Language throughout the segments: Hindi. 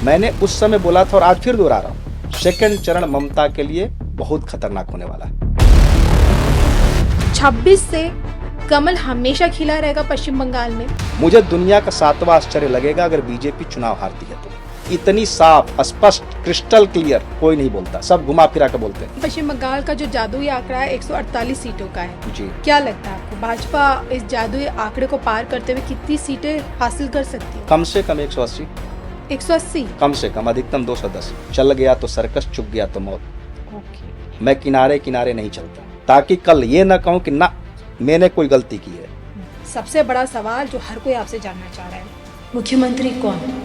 मैंने उस समय बोला था और आज फिर दोहरा रहा हूँ, सेकंड चरण ममता के लिए बहुत खतरनाक होने वाला है। 26 से कमल हमेशा खिला रहेगा पश्चिम बंगाल में। मुझे दुनिया का 7वां आश्चर्य लगेगा अगर बीजेपी चुनाव हारती है तो। इतनी साफ, स्पष्ट, क्रिस्टल क्लियर कोई नहीं बोलता, सब घुमा फिरा के बोलते हैं। पश्चिम बंगाल का जो जादुई आंकड़ा है 148 सीटों का है जी। क्या लगता है आपको भाजपा इस जादुई आंकड़े को पार करते हुए कितनी सीटें हासिल कर सकती है? कम से कम 180, 180। कम से कम, अधिकतम 210। चल गया तो सर्कस, चुक गया तो मौत। ओके। मैं किनारे किनारे नहीं चलता, ताकि कल ये न कहूं कि ना मैंने कोई गलती की है। सबसे बड़ा सवाल जो हर कोई आपसे जानना चाह रहा है, मुख्यमंत्री कौन?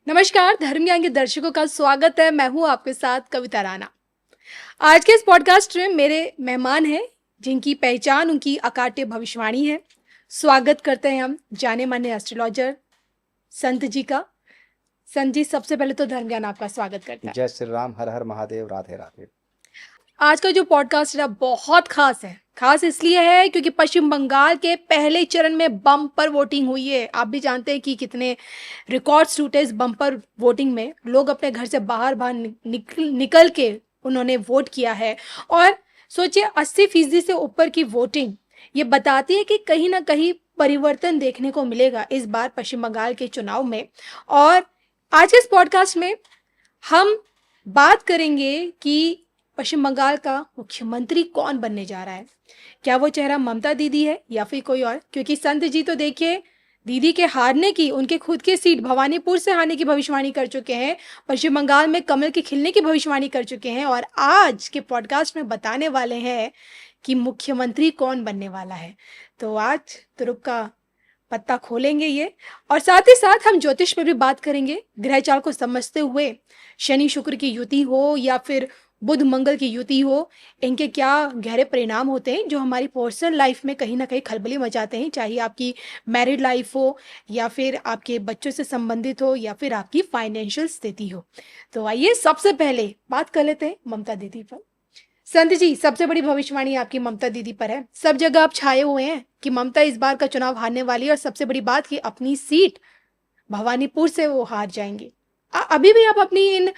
नमस्कार, धर्म ज्ञान के दर्शकों का स्वागत है। मैं हूं आपके साथ कविता राणा। आज के इस पॉडकास्ट में मेरे मेहमान हैं जिनकी पहचान उनकी अकाट्य भविष्यवाणी है। स्वागत करते हैं हम जाने माने एस्ट्रोलॉजर संत जी का। संत जी, सबसे पहले तो धर्म ज्ञान आपका स्वागत करता है। जय श्री राम, हर हर महादेव, राधे राधे। आज का जो पॉडकास्ट है बहुत खास है। खास इसलिए है क्योंकि पश्चिम बंगाल के पहले चरण में बम्पर वोटिंग हुई है। आप भी जानते हैं कि कितने रिकॉर्ड्स टूटे इस बम्पर वोटिंग में। लोग अपने घर से बाहर निकल के उन्होंने वोट किया है। और सोचिए 80% से ऊपर की वोटिंग ये बताती है कि कहीं ना कहीं परिवर्तन देखने को मिलेगा इस बार पश्चिम बंगाल के चुनाव में। और आज के इस पॉडकास्ट में हम बात करेंगे कि पश्चिम बंगाल का मुख्यमंत्री कौन बनने जा रहा है। क्या वो चेहरा ममता दीदी है या फिर कोई और? क्योंकि संत जी तो देखिए दीदी के हारने की, उनके खुद के सीट भवानीपुर से हारने की भविष्यवाणी कर चुके हैं। पश्चिम बंगाल में कमल के खिलने की भविष्यवाणी कर चुके हैं। और आज के पॉडकास्ट में बताने वाले हैं कि मुख्यमंत्री कौन बनने वाला है। तो आज तुरुप का पत्ता खोलेंगे ये, और साथ ही साथ हम ज्योतिष पर भी बात करेंगे। ग्रह चाल को समझते हुए शनि शुक्र की युति हो या फिर बुध मंगल की युति हो, इनके क्या गहरे परिणाम होते हैं जो हमारी पर्सनल लाइफ में कहीं ना कहीं खलबली मचाते हैं। चाहे आपकी मैरिड लाइफ हो या फिर आपके बच्चों से संबंधित हो या फिर आपकी फाइनेंशियल स्थिति हो। तो आइए सबसे पहले बात कर लेते हैं ममता दीदी पर। संत जी, सबसे बड़ी भविष्यवाणी आपकी ममता दीदी पर है। सब जगह आप छाए हुए हैं कि ममता इस बार का चुनाव हारने वाली है। और सबसे बड़ी बात कि अपनी सीट भवानीपुर से वो हार जाएंगे। अभी भी आप अपनी इन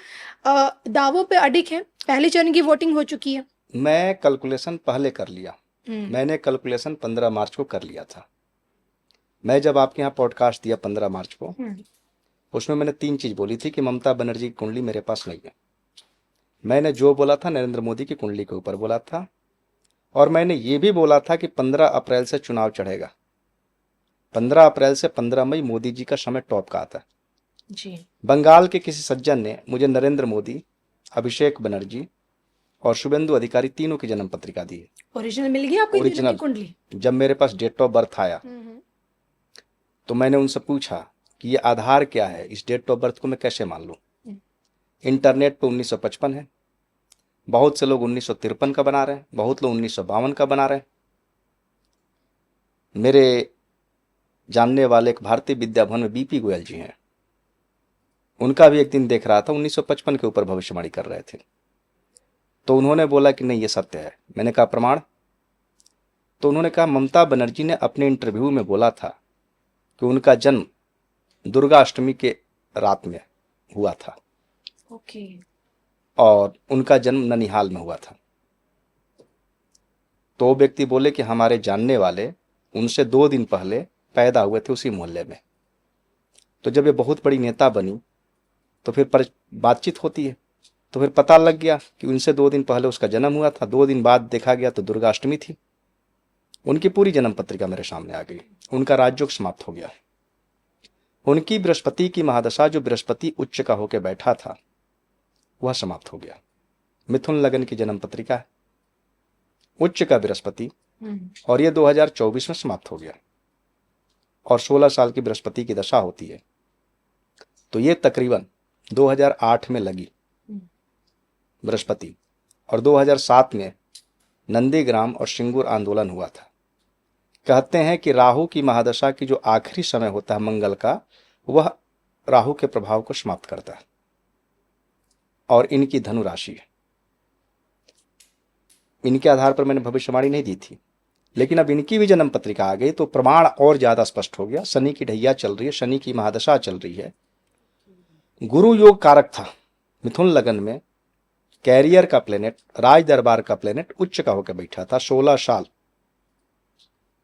दावों पे अडिग हैं। पहले चरण की वोटिंग हो चुकी है। मैं कैलकुलेशन पहले कर लिया। मैंने कैलकुलेशन 15 मार्च को कर लिया था। मैं जब आपके यहाँ पॉडकास्ट दिया 15 मार्च को, उसमें मैंने 3 चीज बोली थी कि ममता बनर्जी की कुंडली मेरे पास नहीं है। मैंने जो बोला था नरेंद्र मोदी की कुंडली के ऊपर बोला था। और मैंने ये भी बोला था कि 15 अप्रैल से चुनाव चढ़ेगा। 15 अप्रैल से 15 मई मोदी जी का समय टॉप का आता है जी। बंगाल के किसी सज्जन ने मुझे नरेंद्र मोदी, अभिषेक बनर्जी और शुभेंदु अधिकारी तीनों की जन्म पत्रिका दी है। ओरिजिनल मिल गई आपको? ओरिजिनल कुंडली जब मेरे पास डेट ऑफ बर्थ आया तो मैंने उनसे पूछा कि ये आधार क्या है, इस डेट ऑफ बर्थ को मैं कैसे मान लूं। इंटरनेट पे 1955 है, बहुत से लोग 1953 का बना रहे हैं, बहुत लोग 1952 का बना रहे हैं। मेरे जानने वाले एक भारतीय विद्या भवन में बीपी गोयल जी हैं, उनका भी एक दिन देख रहा था 1955 के ऊपर भविष्यवाणी कर रहे थे। तो उन्होंने बोला कि नहीं ये सत्य है। मैंने कहा प्रमाण? तो उन्होंने कहा ममता बनर्जी ने अपने इंटरव्यू में बोला था कि उनका जन्म दुर्गा अष्टमी के रात में हुआ था। ओके। और उनका जन्म ननिहाल में हुआ था। तो वो व्यक्ति बोले कि हमारे जानने वाले उनसे 2 दिन पहले पैदा हुए थे उसी मोहल्ले में। तो जब ये बहुत बड़ी नेता बनी तो फिर बातचीत होती है, तो फिर पता लग गया कि उनसे 2 दिन पहले उसका जन्म हुआ था। 2 दिन बाद देखा गया तो दुर्गा अष्टमी थी। उनकी पूरी जन्म पत्रिका मेरे सामने आ गई। उनका राजयोग समाप्त हो गया। उनकी बृहस्पति की महादशा, जो बृहस्पति उच्च का होकर बैठा था, वह समाप्त हो गया। मिथुन लगन की जन्म पत्रिका है, उच्च का बृहस्पति, और यह 2024 में समाप्त हो गया। और 16 साल की बृहस्पति की दशा होती है। तो ये तकरीबन 2008 में लगी बृहस्पति, और 2007 में नंदीग्राम और सिंगूर आंदोलन हुआ था। कहते हैं कि राहु की महादशा की जो आखिरी समय होता है मंगल का, वह राहु के प्रभाव को समाप्त करता है। और इनकी धनु राशि है, इनके आधार पर मैंने भविष्यवाणी नहीं दी थी, लेकिन अब इनकी भी जन्म पत्रिका आ गई तो प्रमाण और ज्यादा स्पष्ट हो गया। शनि की ढैया चल रही है, शनि की महादशा चल रही है। गुरु योग कारक था मिथुन लगन में, कैरियर का प्लेनेट, राज दरबार का प्लेनेट उच्च का होकर बैठा था। 16 साल,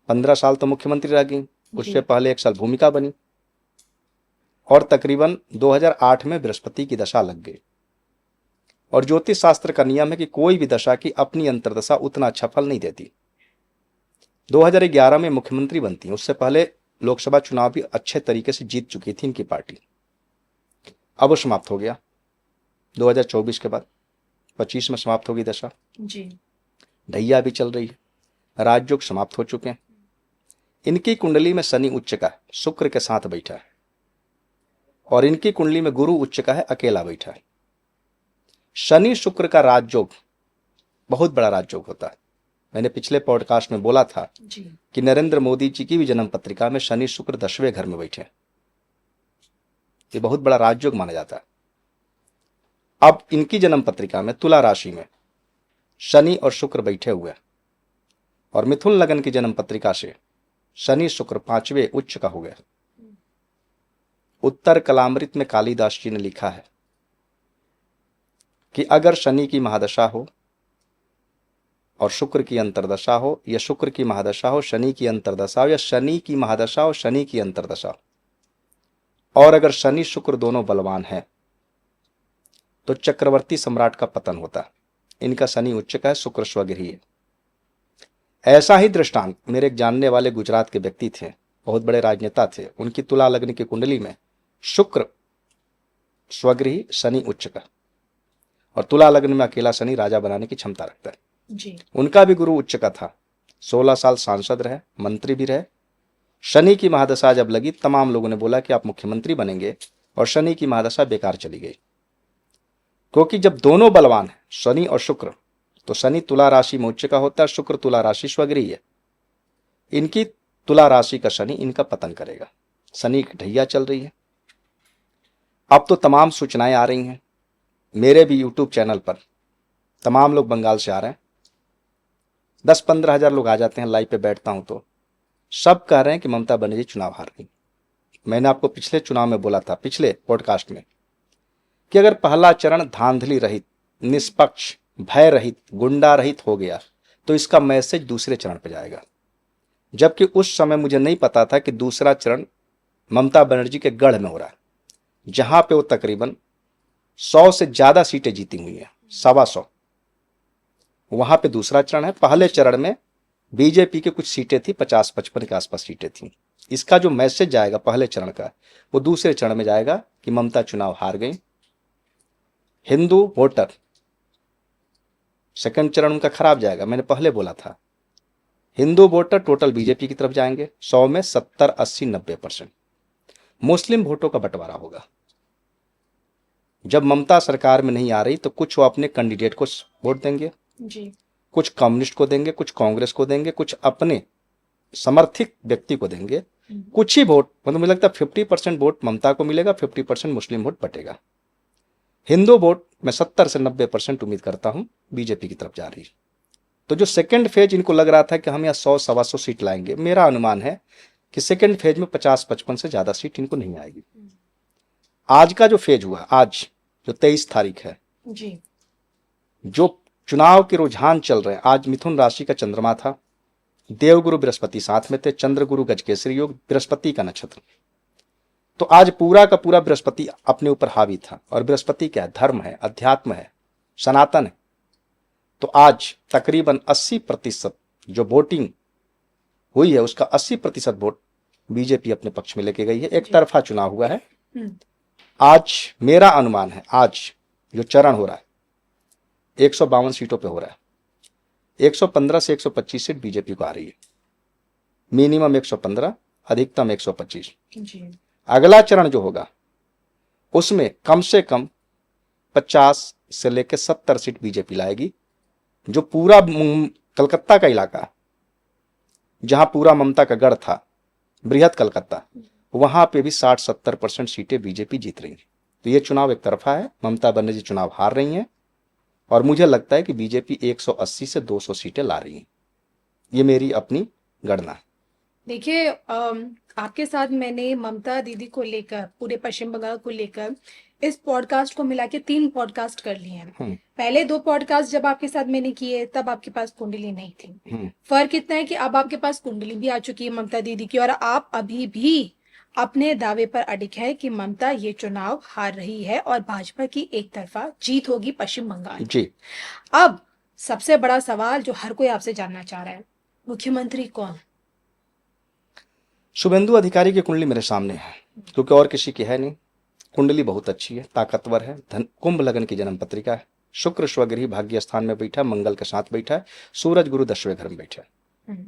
15 साल तो मुख्यमंत्री रह गई, उससे पहले 1 साल भूमिका बनी, और तकरीबन 2008 में बृहस्पति की दशा लग गई। और ज्योतिष शास्त्र का नियम है कि कोई भी दशा की अपनी अंतर्दशा उतना अच्छा फल नहीं देती। 2011 में मुख्यमंत्री बनती, उससे पहले लोकसभा चुनाव भी अच्छे तरीके से जीत चुकी थी इनकी पार्टी। अब वो समाप्त हो गया 2024 के बाद, 25 में समाप्त होगी दशा जी। ढैया भी चल रही है, राजयोग समाप्त हो चुके हैं। इनकी कुंडली में शनि उच्च का है, शुक्र के साथ बैठा है, और इनकी कुंडली में गुरु उच्च का है, अकेला बैठा है। शनि शुक्र का राजयोग बहुत बड़ा राजयोग होता है। मैंने पिछले पॉडकास्ट में बोला था जी। कि नरेंद्र मोदी जी की भी जन्म पत्रिका में शनि शुक्र 10वें घर में बैठे, ये बहुत बड़ा राजयोग माना जाता है। अब इनकी जन्म पत्रिका में तुला राशि में शनि और शुक्र बैठे हुए, और मिथुन लगन की जन्म पत्रिका से शनि शुक्र 5वें उच्च का हो गया। उत्तर कलामृत में कालिदास जी ने लिखा है कि अगर शनि की महादशा हो और शुक्र की अंतर्दशा हो, या शुक्र की महादशा हो, शनि की अंतर्दशा हो, या शनि की महादशा हो, शनि की अंतर्दशा, और अगर शनि शुक्र दोनों बलवान हैं तो चक्रवर्ती सम्राट का पतन होता है। इनका शनि उच्च का है, शुक्र स्वगृही है। ऐसा ही दृष्टांत मेरे एक जानने वाले गुजरात के व्यक्ति थे, बहुत बड़े राजनेता थे। उनकी तुला लग्न की कुंडली में शुक्र स्वगृही, शनि उच्च का, और तुला लग्न में अकेला शनि राजा बनाने की क्षमता रखता है जी। उनका भी गुरु उच्च का था, 16 साल सांसद रहे, मंत्री भी रहे। शनि की महादशा जब लगी, तमाम लोगों ने बोला कि आप मुख्यमंत्री बनेंगे, और शनि की महादशा बेकार चली गई, क्योंकि जब दोनों बलवान हैं शनि और शुक्र, तो शनि तुला राशि में उच्च का होता है, शुक्र तुला राशि स्वगृही है। इनकी तुला राशि का शनि इनका पतन करेगा। शनि की ढैया चल रही है। अब तो तमाम सूचनाएं आ रही हैं, मेरे भी यूट्यूब चैनल पर तमाम लोग बंगाल से आ रहे हैं, 10-15 हजार लोग आ जाते हैं, लाइव पे बैठता हूं तो सब कह रहे हैं कि ममता बनर्जी चुनाव हार गई। मैंने आपको पिछले चुनाव में बोला था, पिछले पॉडकास्ट में, कि अगर पहला चरण धांधली रहित, निष्पक्ष, भय रहित, गुंडा रहित हो गया तो इसका मैसेज दूसरे चरण पर जाएगा। जबकि उस समय मुझे नहीं पता था कि दूसरा चरण ममता बनर्जी के गढ़ में हो रहा है, जहां पे वो तकरीबन 100 से ज्यादा सीटें जीती हुई हैं, 125, वहां पे दूसरा चरण है। पहले चरण में बीजेपी की कुछ सीटें थी, 50-55 के आसपास सीटें थी। इसका जो मैसेज जाएगा पहले चरण का, वो दूसरे चरण में जाएगा कि ममता चुनाव हार गई। हिंदू वोटर, सेकंड चरण उनका खराब जाएगा। मैंने पहले बोला था, हिंदू वोटर टोटल बीजेपी की तरफ जाएंगे, 100 में 70, 80, 90%। मुस्लिम वोटों का बंटवारा होगा। जब ममता सरकार में नहीं आ रही तो कुछ वो अपने कैंडिडेट को वोट देंगे जी। कुछ कम्युनिस्ट को देंगे, कुछ कांग्रेस को देंगे, कुछ अपने समर्थित व्यक्ति को देंगे। कुछ ही वोट, मतलब मुझे लगता है 50% वोट ममता को मिलेगा, 50% मुस्लिम वोट बटेगा। हिंदू वोट मैं 70 से 90% उम्मीद करता हूं बीजेपी की तरफ जा रही है। तो जो सेकंड फेज इनको लग रहा था कि हम यहाँ 100-125 सीट लाएंगे, मेरा अनुमान है कि सेकंड फेज में 50-55 से ज्यादा सीट इनको नहीं आएगी। आज का जो फेज हुआ, आज जो 23 तारीख है जी। जो चुनाव के रुझान चल रहे हैं, आज मिथुन राशि का चंद्रमा था, देवगुरु बृहस्पति साथ में थे, चंद्रगुरु गजकेसरी योग, बृहस्पति का नक्षत्र। तो आज पूरा का पूरा बृहस्पति अपने ऊपर हावी था, और बृहस्पति क्या है? धर्म है, अध्यात्म है, सनातन है। तो आज तकरीबन 80% जो वोटिंग हुई है उसका 80% वोट बीजेपी अपने पक्ष में लेके गई है। एक तरफा चुनाव हुआ है। आज मेरा अनुमान है, आज जो चरण हो रहा है 152 सीटों पे हो रहा है, 115 से 125 सीट बीजेपी को आ रही है। मिनिमम 115, अधिकतम 125। जी। अगला चरण जो होगा उसमें कम से कम 50 से लेकर 70 सीट बीजेपी लाएगी। जो पूरा कलकत्ता का इलाका, जहां पूरा ममता का गढ़ था, बृहद कलकत्ता, वहां पे भी 60-70% सीटें बीजेपी जीत रही है। तो ये चुनाव एक तरफा है, ममता बनर्जी चुनाव हार रही हैं। और मुझे लगता है कि बीजेपी 180 से 200 सीटें ला रही है। ये मेरी अपनी गणना है। देखिए आपके साथ मैंने ममता दीदी को लेकर, पूरे पश्चिम बंगाल को लेकर इस पॉडकास्ट को मिला के 3 पॉडकास्ट कर लिए हैं। पहले 2 पॉडकास्ट जब आपके साथ मैंने किए तब आपके पास कुंडली नहीं थी। फर्क इतना है कि अब आपके पास कुंडली भी आ चुकी है ममता दीदी की, और आप अभी भी अपने दावे पर अडिग है कि ममता ये चुनाव हार रही है और भाजपा की एक तरफा जीत होगी पश्चिम बंगाल जी। अब सबसे बड़ा सवाल जो हर कोई आपसे जानना चाह रहा है, मुख्यमंत्री कौन? शुभेंदु अधिकारी की कुंडली मेरे सामने है, क्योंकि और किसी की है नहीं। कुंडली बहुत अच्छी है, ताकतवर है, धन कुंभ लगन की जन्म पत्रिका है, शुक्र स्वगृही भाग्य स्थान में बैठा, मंगल के साथ बैठा है, सूरज गुरु 10वें घर में बैठा है।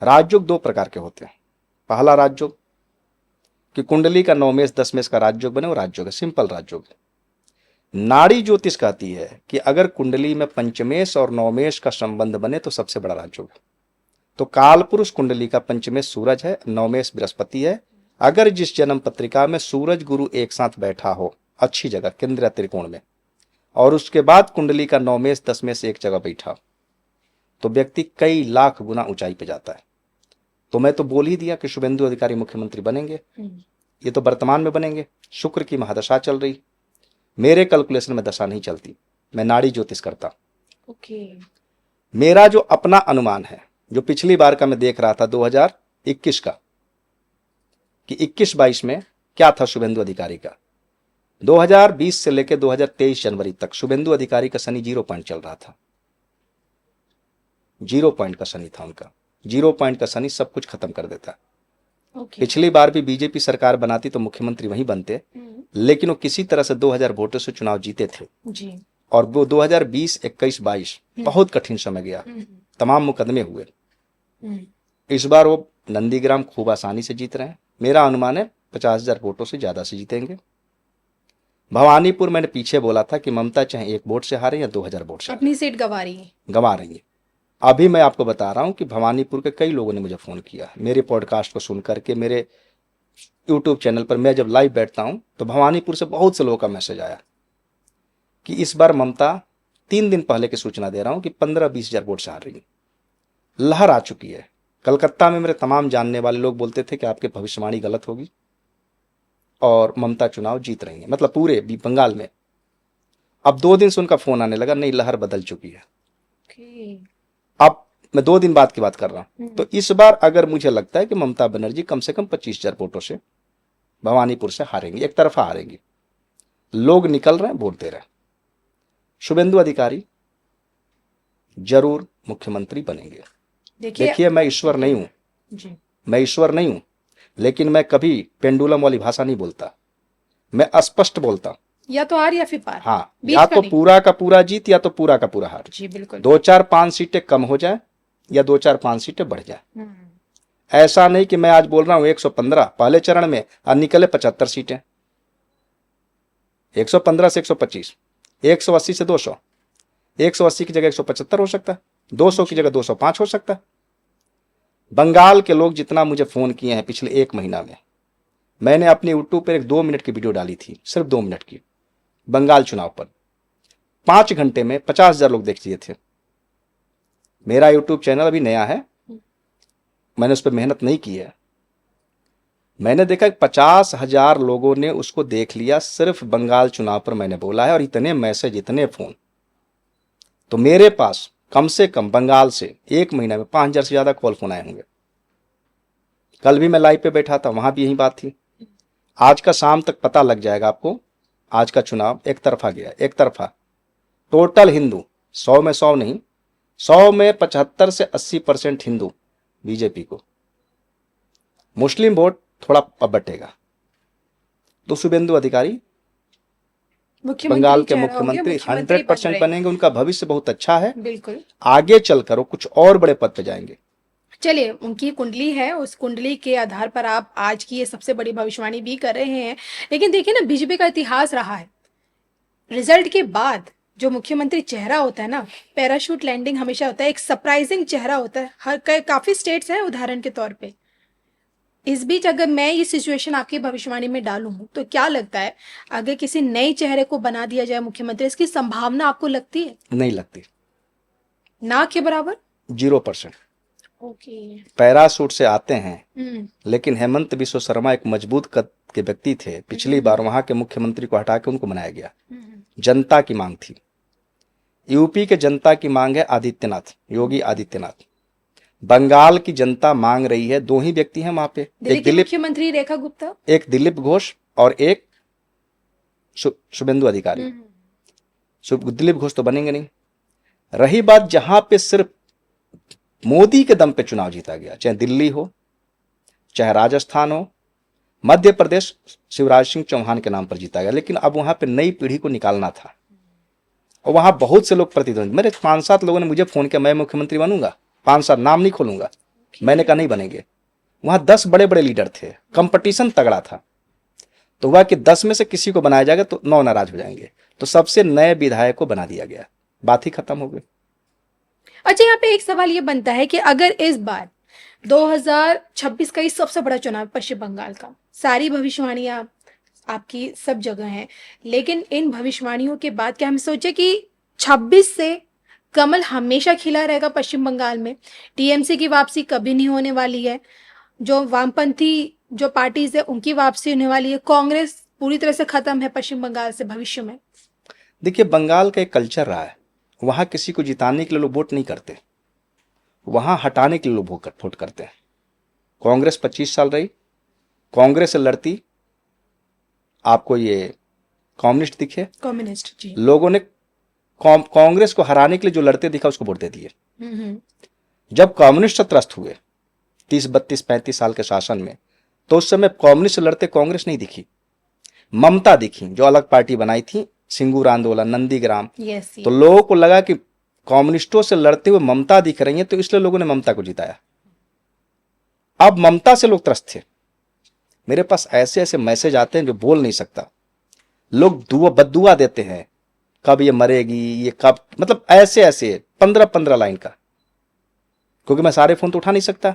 राजयोग 2 प्रकार के होते हैं। पहला राजयोग कि कुंडली का 9 मेष 10 मेष का राजयोग बने, वो राजयोग है, सिंपल राजयोग है। नाड़ी ज्योतिष कहती है कि अगर कुंडली में पंचमेश और 9 मेष का संबंध बने तो सबसे बड़ा राजयोग है। तो काल पुरुष कुंडली का पंचमेश सूरज है, 9 मेष बृहस्पति है। अगर जिस जन्म पत्रिका में सूरज गुरु एक साथ बैठा हो अच्छी जगह केंद्र त्रिकोण में, और उसके बाद कुंडली का 9 मेष 10 मेष एक जगह बैठा, तो व्यक्ति कई लाख गुना ऊंचाई पे जाता है। तो मैं तो बोल ही दिया कि शुभेंदु अधिकारी मुख्यमंत्री बनेंगे। ये तो वर्तमान में बनेंगे। शुक्र की महादशा चल रही, मेरे कैलकुलेशन में दशा नहीं चलती, मैं नाड़ी ज्योतिष करता। मेरा जो अपना अनुमान है, जो पिछली बार का मैं देख रहा था 2021 का, कि 21-22 में क्या था शुभेंदु अधिकारी का, 2020 से लेकर 2023 जनवरी तक शुभेंदु अधिकारी का शनि 0 पॉइंट चल रहा था। 0 पॉइंट का शनि था उनका। 0 पॉइंट का शनि सब कुछ खत्म कर देता। पिछली बार भी बीजेपी सरकार बनाती तो मुख्यमंत्री वहीं बनते, लेकिन वो किसी तरह से 2000 वोटों से चुनाव जीते थे जी। और वो 2020, 21, 22 बहुत कठिन समय गया, तमाम मुकदमे हुए। इस बार वो नंदीग्राम खूब आसानी से जीत रहे हैं। मेरा अनुमान है 50,000 वोटों से ज्यादा से जीतेंगे। भवानीपुर मैंने पीछे बोला था कि ममता चाहे 1 वोट से हारे या 2000 वोट से, अपनी सीट गंवा रही है। अभी मैं आपको बता रहा हूं कि भवानीपुर के कई लोगों ने मुझे फोन किया, मेरे पॉडकास्ट को सुन करके, मेरे यूट्यूब चैनल पर मैं जब लाइव बैठता हूं तो भवानीपुर से बहुत से लोगों का मैसेज आया कि इस बार ममता, 3 दिन पहले की सूचना दे रहा हूं कि 15-20 हजार वोट से हार रही है। लहर आ चुकी है। कलकत्ता में मेरे तमाम जानने वाले लोग बोलते थे कि आपकी भविष्यवाणी गलत होगी और ममता चुनाव जीत रही है, मतलब पूरे बंगाल में। अब 2 दिन से उनका फोन आने लगा, नहीं लहर बदल चुकी है। अब मैं 2 दिन बाद की बात कर रहा हूं। तो इस बार अगर मुझे लगता है कि ममता बनर्जी कम से कम 25,000 वोटों से भवानीपुर से हारेंगी, एक तरफा हारेंगी। लोग निकल रहे हैं, वोट दे रहे हैं। शुभेंदु अधिकारी जरूर मुख्यमंत्री बनेंगे। देखिए मैं ईश्वर नहीं हूं, मैं ईश्वर नहीं हूं, लेकिन मैं कभी पेंडुलम वाली भाषा नहीं बोलता, मैं स्पष्ट बोलता। या तो हार या फिर पार। हाँ, या तो पूरा का पूरा जीत या तो पूरा का पूरा हार। जी बिल्कुल। 2-4-5 सीटें कम हो जाए या 2-4-5 सीटें बढ़ जाए। ऐसा नहीं कि मैं आज बोल रहा हूं 115 पहले चरण में और निकले 75 सीटें। 115 से 125, 180 से 200, 180 की जगह 175 हो सकता है, 200 की जगह 205 हो सकता है। बंगाल के लोग जितना मुझे फोन किए हैं पिछले 1 महीना में, मैंने अपने यूट्यूब पर एक 2 मिनट की वीडियो डाली थी, सिर्फ 2 मिनट की, बंगाल चुनाव पर। 5 घंटे में 50,000 लोग देख लिए थे। मेरा यूट्यूब चैनल अभी नया है, मैंने उस पर मेहनत नहीं की है। मैंने देखा 50,000 लोगों ने उसको देख लिया, सिर्फ बंगाल चुनाव पर मैंने बोला है, और इतने मैसेज, इतने फोन। तो मेरे पास कम से कम बंगाल से 1 महीना में 5,000 से ज्यादा कॉल फोन आए होंगे। कल भी मैं लाइव पे बैठा था, वहां भी यही बात थी। आज का शाम तक पता लग जाएगा आपको, आज का चुनाव एक तरफा गया, एक तरफा। टोटल हिंदू 100 में 100 नहीं, 100 में 75 से 80% हिंदू बीजेपी को, मुस्लिम वोट थोड़ा अब बटेगा। तो शुभेंदु अधिकारी बंगाल के मुख्यमंत्री 100% बनेंगे। उनका भविष्य बहुत अच्छा है, बिल्कुल। आगे चलकर वो कुछ और बड़े पद पे जाएंगे। चलिए, उनकी कुंडली है, उस कुंडली के आधार पर आप आज की ये सबसे बड़ी भविष्यवाणी भी कर रहे हैं। लेकिन देखिए ना, बीजेपी का इतिहास रहा है, रिजल्ट के बाद जो मुख्यमंत्री चेहरा होता है ना, पैराशूट लैंडिंग हमेशा होता है, एक सरप्राइजिंग चेहरा होता है। काफी स्टेट्स हैं उदाहरण के तौर पे, इस बीच अगर मैं ये सिचुएशन आपकी भविष्यवाणी में डालूं तो क्या लगता है, अगर किसी नए चेहरे को बना दिया जाए मुख्यमंत्री, इसकी संभावना आपको लगती है? नहीं लगती। ना के बराबर? 0%। ओके। पैरासूट से आते हैं, हम्म। लेकिन हेमंत बिश्व शर्मा एक मजबूत कद के व्यक्ति थे। पिछली बार वहां के मुख्यमंत्री को हटा के उनको बनाया गया। जनता की मांग थी। यूपी के जनता की मांग है आदित्यनाथ, योगी आदित्यनाथ। बंगाल की जनता मांग रही है, दो ही व्यक्ति हैं वहां पे, दिल्ली की मुख्यमंत्री रेखा गुप्ता, एक दिलीप घोष और एक शुभेंदु अधिकारी। दिलीप घोष तो बनेंगे नहीं। रही बात जहां पे सिर्फ मोदी के दम पे चुनाव जीता गया, चाहे दिल्ली हो, चाहे राजस्थान हो, मध्य प्रदेश शिवराज सिंह चौहान के नाम पर जीता गया, लेकिन अब वहां पे नई पीढ़ी को निकालना था और वहां बहुत से लोग प्रतिद्वंदी, मेरे 5-7 लोगों ने मुझे फोन किया, मैं मुख्यमंत्री बनूंगा, 5-7 नाम नहीं खोलूंगा। मैंने कहा नहीं बनेंगे। वहां 10 बड़े बड़े लीडर थे, कंपटीशन तगड़ा था। तो हुआ कि 10 में से किसी को बनाया जाएगा तो 9 नाराज हो जाएंगे, तो सबसे नए विधायक को बना दिया गया, बात ही खत्म हो गई। अच्छा, यहाँ पे एक सवाल ये बनता है कि अगर इस बार 2026 का ये सबसे बड़ा चुनाव पश्चिम बंगाल का, सारी भविष्यवाणियां आपकी सब जगह हैं, लेकिन इन भविष्यवाणियों के बाद क्या हम सोचे कि 26 से कमल हमेशा खिला रहेगा पश्चिम बंगाल में? टीएमसी की वापसी कभी नहीं होने वाली है, जो वामपंथी जो पार्टीज है उनकी वापसी होने वाली है, कांग्रेस पूरी तरह से खत्म है पश्चिम बंगाल से भविष्य में? देखिए, बंगाल का एक कल्चर रहा है, वहां किसी को जिताने के लिए लोग वोट नहीं करते, वहां हटाने के लिए लोग वोट करते हैं। कांग्रेस 25 साल रही, कांग्रेस से लड़ती, आपको ये कम्युनिस्ट दिखे? कम्युनिस्ट जी। लोगों ने कांग्रेस को हराने के लिए जो लड़ते दिखा उसको वोट दे दिए। जब कम्युनिस्ट त्रस्त हुए 30, 32, 35 साल के शासन में, तो उस समय कम्युनिस्ट से लड़ते कांग्रेस नहीं दिखी, ममता दिखी, जो अलग पार्टी बनाई थी, सिंगूर आंदोलन, नंदीग्राम। तो लोगों को लगा कि कम्युनिस्टों से लड़ते हुए ममता दिख रही है, तो इसलिए लोगों ने ममता को जिताया। अब ममता से लोग त्रस्त थे। मेरे पास ऐसे ऐसे मैसेज आते हैं जो बोल नहीं सकता। लोग बद्दुआ देते हैं, कब ये मरेगी, ये कब, मतलब ऐसे ऐसे 15-15 लाइन का, क्योंकि मैं सारे फोन तो उठा नहीं सकता।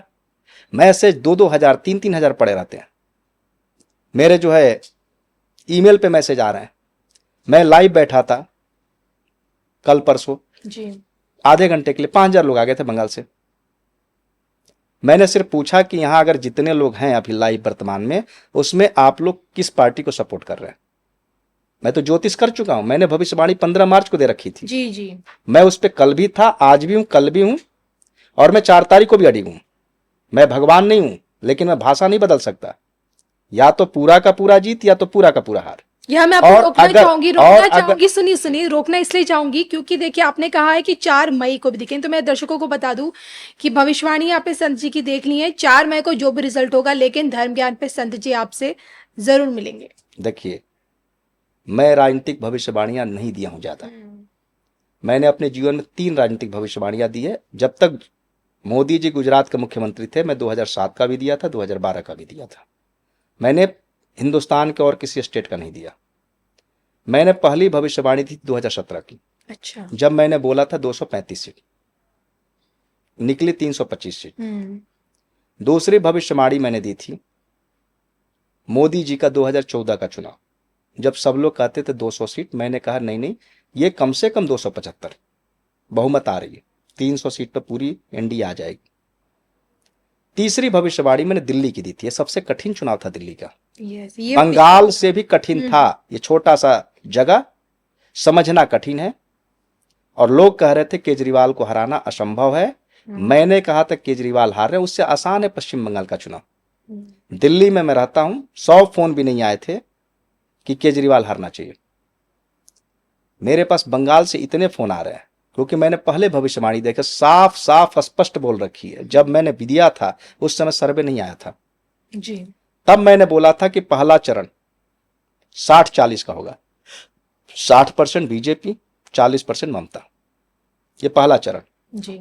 मैसेज 2-2 हजार, 3-3 हजार पड़े रहते हैं। मेरे जो है ईमेल पे मैसेज आ रहे हैं। मैं लाइव बैठा था कल परसों जी, आधे घंटे के लिए, 5,000 लोग आ गए थे बंगाल से। मैंने सिर्फ पूछा कि यहां अगर जितने लोग हैं अभी लाइव वर्तमान में, उसमें आप लोग किस पार्टी को सपोर्ट कर रहे हैं। मैं तो ज्योतिष कर चुका हूं, मैंने भविष्यवाणी 15 मार्च को दे रखी थी। जी जी। मैं उस पर कल भी था, आज भी हूं, कल भी हूं, और मैं 4 तारीख को भी अड़ी हूं। मैं भगवान नहीं हूं, लेकिन मैं भाषा नहीं बदल सकता। या तो पूरा का पूरा जीत, या तो पूरा का पूरा हार। यह मैं आपको रोकना चाहूंगी, सुनिए, रोकना इसलिए चाहूंगी क्योंकि देखिए आपने कहा है कि 4 मई को भी दिखें, तो मैं दर्शकों को बता दूं कि भविष्यवाणी आपने संत जी की देख ली है। 4 मई को जो भी रिजल्ट होगा, लेकिन धर्म ज्ञान पे संत जी आपसे जरूर मिलेंगे। देखिए, मैं राजनीतिक भविष्यवाणियां नहीं दिया हूं ज्यादा। मैंने अपने जीवन में 3 राजनीतिक भविष्यवाणियां दी है। जब तक मोदी जी गुजरात के मुख्यमंत्री थे, मैं 2007 का भी दिया था, 2012 का भी दिया था। मैंने हिंदुस्तान के और किसी स्टेट का नहीं दिया। मैंने पहली भविष्यवाणी थी 2017 की। अच्छा। जब मैंने बोला था 235 सीट, निकली 325 सीट। दूसरी भविष्यवाणी मैंने दी थी मोदी जी का 2014 का चुनाव, जब सब लोग कहते थे 200 सीट। मैंने कहा नहीं नहीं, ये कम से कम 275 बहुमत आ रही है, 300 सीट पर पूरी एनडीए आ जाएगी। तीसरी भविष्यवाणी मैंने दिल्ली की दी थी। ये सबसे कठिन चुनाव था दिल्ली का। ये बंगाल से भी कठिन था। ये छोटा सा जगह, समझना कठिन है, और लोग कह रहे थे केजरीवाल को हराना असंभव है। मैंने कहा था केजरीवाल हार रहे, उससे आसान है पश्चिम बंगाल का चुनाव। दिल्ली में मैं रहता हूं, 100 फोन भी नहीं आए थे कि केजरीवाल हारना चाहिए। मेरे पास बंगाल से इतने फोन आ रहे हैं क्योंकि मैंने पहले भविष्यवाणी देखे, साफ साफ स्पष्ट बोल रखी है। जब मैंने दिया था उस समय सर्वे नहीं आया था जी। तब मैंने बोला था कि पहला चरण 60-40 का होगा, 60% बीजेपी, 40% ममता। ये पहला चरण जी।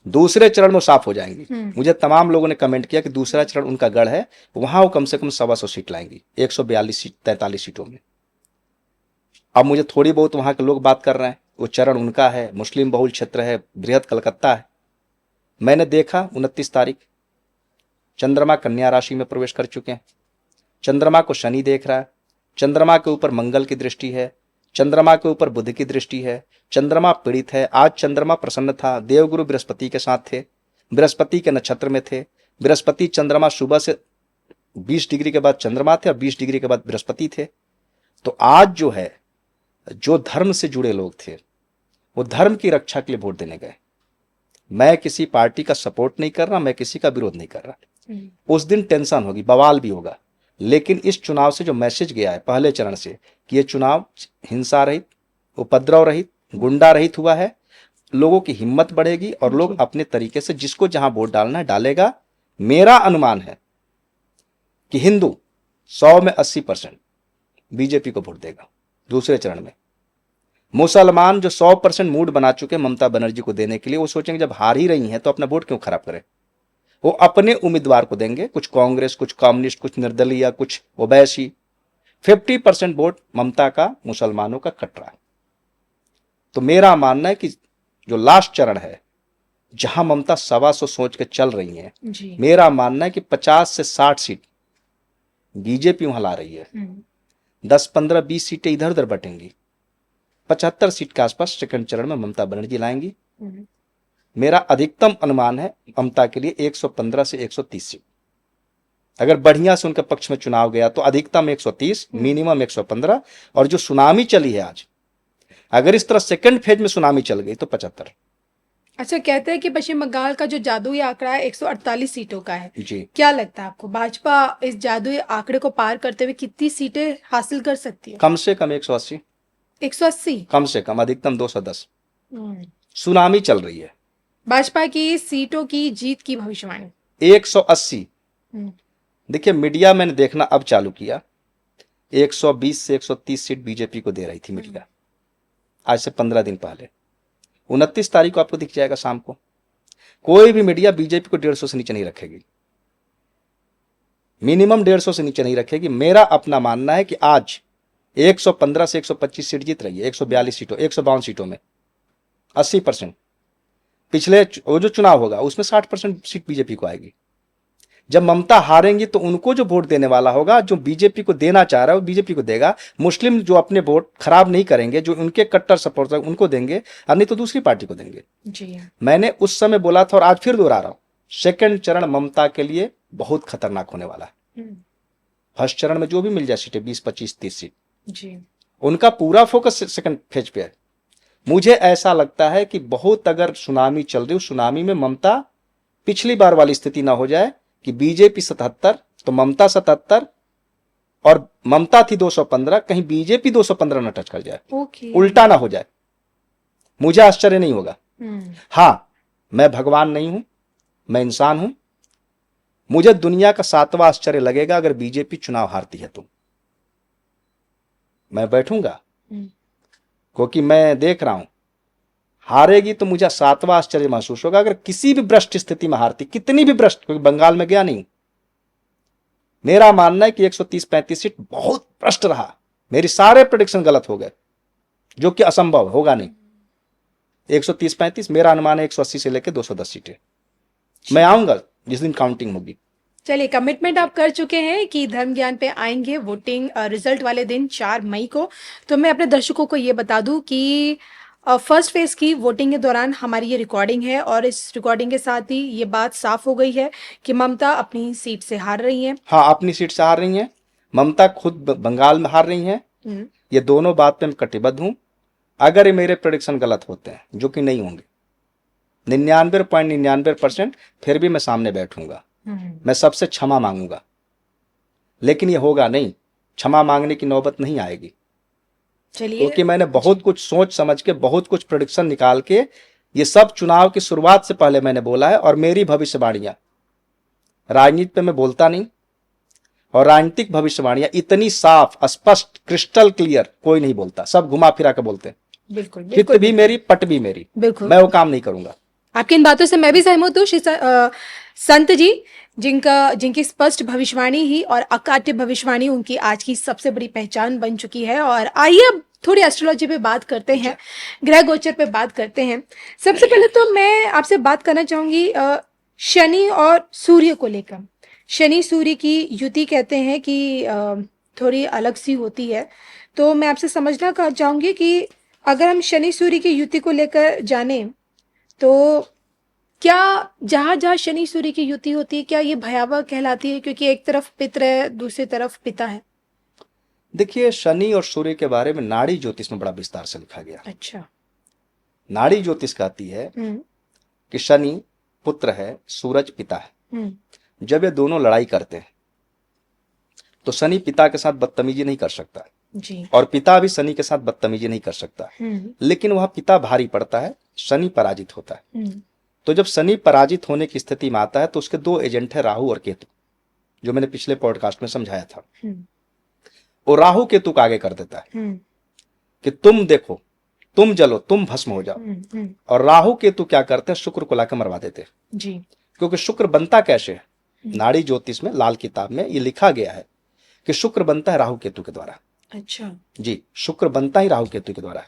दूसरे चरण में साफ हो जाएंगी। मुझे तमाम लोगों ने कमेंट किया कि दूसरा चरण उनका गढ़ है, वहां वो कम से कम 125 सीट लाएंगी, 142-43 सीटों में। अब मुझे थोड़ी बहुत वहां के लोग बात कर रहे हैं, वो चरण उनका है, मुस्लिम बहुल क्षेत्र है, बृहद कलकत्ता है। मैंने देखा 29 तारीख चंद्रमा कन्या राशि में प्रवेश कर चुके हैं, चंद्रमा को शनि देख रहा है, चंद्रमा के ऊपर मंगल की दृष्टि है, चंद्रमा के ऊपर बुध की दृष्टि है, चंद्रमा पीड़ित है। आज चंद्रमा प्रसन्न था, देवगुरु बृहस्पति के साथ थे, बृहस्पति के नक्षत्र में थे। बृहस्पति चंद्रमा सुबह से 20 डिग्री के बाद चंद्रमा थे और 20 डिग्री के बाद बृहस्पति थे। तो आज जो है, जो धर्म से जुड़े लोग थे वो धर्म की रक्षा के लिए वोट देने गए। मैं किसी पार्टी का सपोर्ट नहीं कर रहा, मैं किसी का विरोध नहीं कर रहा। उस दिन टेंशन होगी, बवाल भी होगा, लेकिन इस चुनाव से जो मैसेज गया है पहले चरण से कि ये चुनाव हिंसा रहित, उपद्रव रहित, गुंडा रहित हुआ है, लोगों की हिम्मत बढ़ेगी और लोग अपने तरीके से जिसको जहां वोट डालना है डालेगा। मेरा अनुमान है कि हिंदू 100 में 80% बीजेपी को वोट देगा दूसरे चरण में। मुसलमान जो 100% मूड बना चुके ममता बनर्जी को देने के लिए, वो सोचेंगे जब हार ही रही हैं तो अपना वोट क्यों खराब करें, वो अपने उम्मीदवार को देंगे, कुछ कांग्रेस, कुछ कम्युनिस्ट, कुछ निर्दलीय, कुछ ओवैसी। 50% वोट ममता का मुसलमानों का कट रहा है। तो मेरा मानना है कि जो लास्ट चरण है जहां ममता 125 सोच के चल रही हैं, मेरा मानना है कि 50 से 60 सीट बीजेपी वहां ला रही है, 10, 15, 20 सीटें इधर उधर बटेंगी, 75 सीट के आसपास सेकंड चरण में ममता बनर्जी लाएंगी। मेरा अधिकतम अनुमान है ममता के लिए 115 से 130 सीट। अगर बढ़िया से उनके पक्ष में चुनाव गया तो अधिकतम 130, मिनिमम 115। और जो सुनामी चली है आज, अगर इस तरह सेकंड फेज में सुनामी चल गई तो 75। अच्छा, कहते हैं कि पश्चिम बंगाल का जो जादुई आंकड़ा है 148 सीटों का है जी। क्या लगता है आपको, भाजपा इस जादुई आंकड़े को पार करते हुए कितनी सीटें हासिल कर सकती है? कम से कम 180। 180 कम से कम, अधिकतम 210। सुनामी चल रही है। भाजपा की सीटों की जीत की भविष्यवाणी 180। देखिए, मीडिया मैंने देखना अब चालू किया, 120 से 130 सीट बीजेपी को दे रही थी मीडिया, आज से 15 दिन पहले। 29 तारीख को आपको दिख जाएगा शाम को। कोई भी मीडिया बीजेपी को 150 से नीचे नहीं रखेगी, मिनिमम 150 से नीचे नहीं रखेगी। मेरा अपना मानना है कि आज 115 से 125 सीट जीत रही है, 142 सीटों, 152 सीटों में 80%। पिछले वो जो चुनाव होगा उसमें 60% सीट बीजेपी को आएगी। जब ममता हारेंगी तो उनको जो वोट देने वाला होगा, जो बीजेपी को देना चाह रहा है वो बीजेपी को देगा। मुस्लिम जो अपने वोट खराब नहीं करेंगे, जो उनके कट्टर सपोर्टर उनको देंगे, और नहीं तो दूसरी पार्टी को देंगे। जी। मैंने उस समय बोला था और आज फिर दोहरा रहा हूं, सेकंड चरण ममता के लिए बहुत खतरनाक होने वाला है। फर्स्ट चरण में जो भी मिल जाए सीटें, 20, 25, 30 सीट, जी, उनका उनका पूरा फोकस सेकंड फेज पे है। मुझे ऐसा लगता है कि बहुत अगर सुनामी चल रही, उस सुनामी में ममता पिछली बार वाली स्थिति ना हो जाए कि बीजेपी 77 तो ममता 77 और ममता थी 215, कहीं बीजेपी 215 न टच कर जाए, उल्टा ना हो जाए, मुझे आश्चर्य नहीं होगा। हां, मैं भगवान नहीं हूं, मैं इंसान हूं। मुझे दुनिया का 7वां आश्चर्य लगेगा अगर बीजेपी चुनाव हारती है तो मैं बैठूंगा, क्योंकि मैं देख रहा हूं हारेगी तो मुझे 7वां आश्चर्य महसूस होगा अगर किसी भी भ्रष्ट स्थिति में हारती, कितनी भी भ्रष्ट, क्योंकि बंगाल में गया नहीं। मेरा मानना है कि 130-35 सीट बहुत भ्रष्ट रहा, मेरी सारे प्रेडिक्शन गलत हो गए, जो कि असंभव होगा नहीं। 130-35, मेरा अनुमान है 180 से लेकर 210 सीटें। मैं आऊंगा जिस दिन काउंटिंग होगी। चलिए, कमिटमेंट आप कर चुके हैं कि धर्म ज्ञान पे आएंगे वोटिंग रिजल्ट वाले दिन 4 मई को। तो मैं अपने दर्शकों को ये बता दूं कि फर्स्ट फेज की वोटिंग के दौरान हमारी ये रिकॉर्डिंग है और इस रिकॉर्डिंग के साथ ही ये बात साफ हो गई है कि ममता अपनी सीट से हार रही हैं। हाँ, अपनी सीट से हार रही हैं। ममता खुद बंगाल में हार रही हैं। ये दोनों बात पे मैं कटिबद्ध हूं। अगर ये मेरे प्रेडिक्शन गलत होते हैं, जो कि नहीं होंगे, 99.99%, फिर भी मैं सामने बैठूंगा, मैं सबसे क्षमा मांगूंगा, लेकिन ये होगा नहीं, क्षमा मांगने की नौबत नहीं आएगी। चलिए, क्योंकि मैंने बहुत कुछ सोच समझ के, बहुत कुछ प्रेडिक्शन निकाल के, ये सब चुनाव की शुरुआत से पहले मैंने बोला है। और मेरी भविष्यवाणियां, राजनीति पे मैं बोलता नहीं, और राजनीतिक भविष्यवाणियां इतनी साफ, स्पष्ट, क्रिस्टल क्लियर कोई नहीं बोलता, सब घुमा फिरा के बोलते हैं। बिल्कुल, चित्त भी मेरी, पट भी मेरी, बिल्कुल, मैं वो काम नहीं करूंगा। आपकी इन बातों से मैं भी सहमत हूँ। संत जी जिनकी स्पष्ट भविष्यवाणी ही और अकाट्य भविष्यवाणी उनकी आज की सबसे बड़ी पहचान बन चुकी है। और आइए अब थोड़ी एस्ट्रोलॉजी पे बात करते हैं, ग्रह गोचर पे बात करते हैं। सबसे पहले तो मैं आपसे बात करना चाहूंगी शनि और सूर्य को लेकर। शनि सूर्य की युति कहते हैं कि थोड़ी अलग सी होती है। तो मैं आपसे समझना चाहूँगी कि अगर हम शनि सूर्य की युति को लेकर जाने, तो क्या जहाँ-जहाँ शनि सूर्य की युति होती है, क्या ये भयावह कहलाती है? क्योंकि एक तरफ पित्र है, दूसरी तरफ पिता है। देखिए, शनि और सूर्य के बारे में नाड़ी ज्योतिष में बड़ा विस्तार से लिखा गया। अच्छा। नाड़ी ज्योतिष कहती है कि शनि पुत्र है, सूरज पिता है। जब ये दोनों लड़ाई करते हैं तो शनि पिता के साथ बदतमीजी नहीं कर सकता जी। और पिता भी शनि के साथ बदतमीजी नहीं कर सकता, लेकिन वह पिता भारी पड़ता है, शनि पराजित होता है। तो जब शनि पराजित होने की स्थिति में आता है तो उसके दो एजेंट है, राहु और केतु, जो मैंने पिछले पॉडकास्ट में समझाया था। वो राहु केतु को आगे कर देता है कि तुम देखो, तुम जलो, तुम भस्म हो जाओ। और राहु केतु क्या करते हैं, शुक्र को लाकर मरवा देते हैं जी। क्योंकि शुक्र बनता कैसे है, नाड़ी ज्योतिष में लाल किताब में ये लिखा गया है कि शुक्र बनता है राहु केतु के द्वारा। अच्छा जी, शुक्र बनता ही राहु केतु के द्वारा।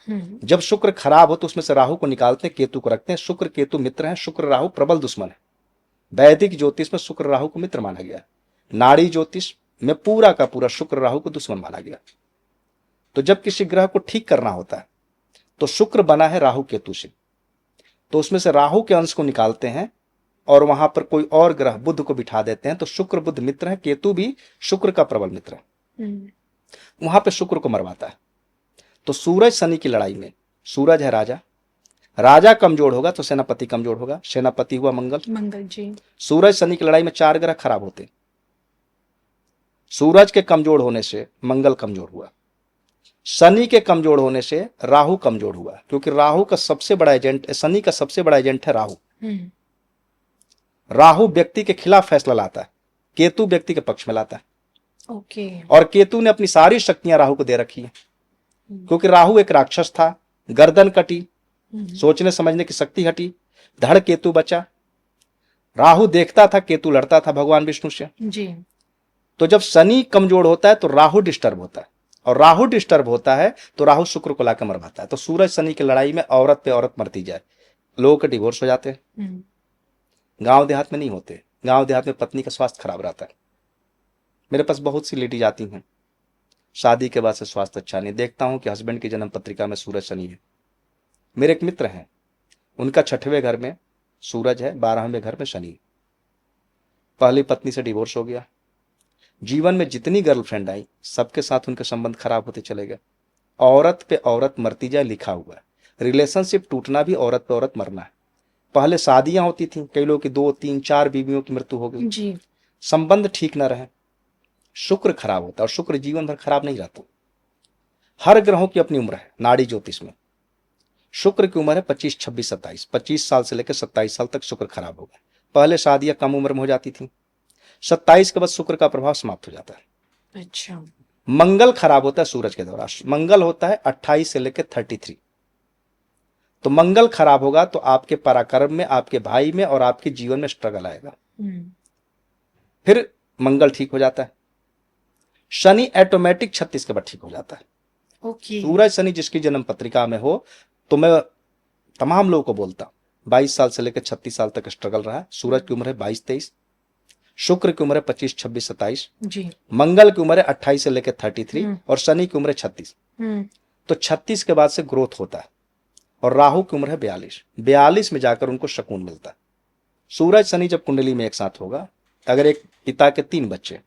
जब शुक्र खराब हो तो उसमें से राहु को निकालते हैं, केतु को रखते हैं। शुक्र केतु मित्र हैं, शुक्र राहु प्रबल दुश्मन है। वैदिक ज्योतिष में शुक्र राहु को मित्र माना गया, नाड़ी ज्योतिष में पूरा का पूरा शुक्र राहु को दुश्मन माना गया। तो जब किसी ग्रह को ठीक करना होता है तो शुक्र बना है राहु केतु से, तो उसमें से राहु के अंश को निकालते हैं और वहां पर कोई और ग्रह बुध को बिठा देते हैं। तो शुक्र बुध मित्र है, केतु भी शुक्र का प्रबल मित्र है, वहां पे शुक्र को मरवाता है। तो सूरज शनि की लड़ाई में सूरज है राजा, राजा कमजोर होगा तो सेनापति कमजोर होगा। सेनापति हुआ मंगल, मंगल जी। सूरज शनि की लड़ाई में चार ग्रह खराब होते, सूरज के कमजोर होने से मंगल कमजोर हुआ, शनि के कमजोर होने से राहु कमजोर हुआ, क्योंकि राहु का सबसे बड़ा एजेंट, शनि का सबसे बड़ा एजेंट है राहु। राहु व्यक्ति के खिलाफ फैसला लाता है, केतु व्यक्ति के पक्ष में लाता है। ओके। और केतु ने अपनी सारी शक्तियां राहु को दे रखी है, क्योंकि राहु एक राक्षस था, गर्दन कटी, सोचने समझने की शक्ति हटी, धड़ केतु बचा। राहु देखता था, केतु लड़ता था भगवान विष्णु से जी। तो जब शनि कमजोर होता है तो राहु डिस्टर्ब होता है, और राहु डिस्टर्ब होता है तो राहु शुक्र को लाकर मरवाता है। तो सूरज शनि की लड़ाई में औरत पे औरत मरती जाए, लोगों के डिवोर्स हो जाते हैं। गांव देहात में नहीं होते, गांव देहात में पत्नी का स्वास्थ्य खराब रहता है। मेरे पास बहुत सी लेडीज आती हैं, शादी के बाद से स्वास्थ्य अच्छा नहीं, देखता हूं कि हस्बैंड की जन्म पत्रिका में सूरज शनि है। मेरे एक मित्र हैं, उनका 6वें घर में सूरज है, 12वें घर में शनि। पहली पत्नी से डिवोर्स हो गया, जीवन में जितनी गर्लफ्रेंड आई सबके साथ उनके संबंध खराब होते चले गए। औरत पे औरत मरती जाए लिखा हुआ है, रिलेशनशिप टूटना भी औरत पे औरत मरना है। पहले शादियां होती थी, कई लोगों की 2, 3, 4 बीवियों की मृत्यु हो गई जी। संबंध ठीक न रहे, शुक्र खराब होता है, और शुक्र जीवन भर खराब नहीं रहता। हर ग्रहों की अपनी उम्र है नाड़ी ज्योतिष में। शुक्र की उम्र है 25, 26, 27। 25 साल से लेकर 27 साल तक शुक्र खराब हो गया। पहले शादियां कम उम्र में हो जाती थी, 27 के बाद शुक्र का प्रभाव समाप्त हो जाता है। अच्छा। मंगल खराब होता है सूरज के द्वारा, मंगल होता है 28 से लेकर 33। तो मंगल खराब होगा तो आपके पराक्रम में, आपके भाई में और आपके जीवन में स्ट्रगल आएगा। फिर मंगल ठीक हो जाता है, शनि ऑटोमेटिक 36 के बाद ठीक हो जाता है। ओके। सूरज शनि जिसकी जन्म पत्रिका में हो, तो मैं तमाम लोगों को बोलता 22 साल से लेकर 36 साल तक स्ट्रगल रहा है। सूरज की उम्र है 22, 23, शुक्र की उम्र है 25, 26, 27 जी। मंगल की उम्र है 28 से लेकर 33 और शनि की उम्र है 36। तो 36 के बाद से ग्रोथ होता है, और राहु की उम्र है 42 में जाकर उनको शकून मिलता है। सूरज शनि जब कुंडली में एक साथ होगा, अगर एक पिता के 3 बच्चे,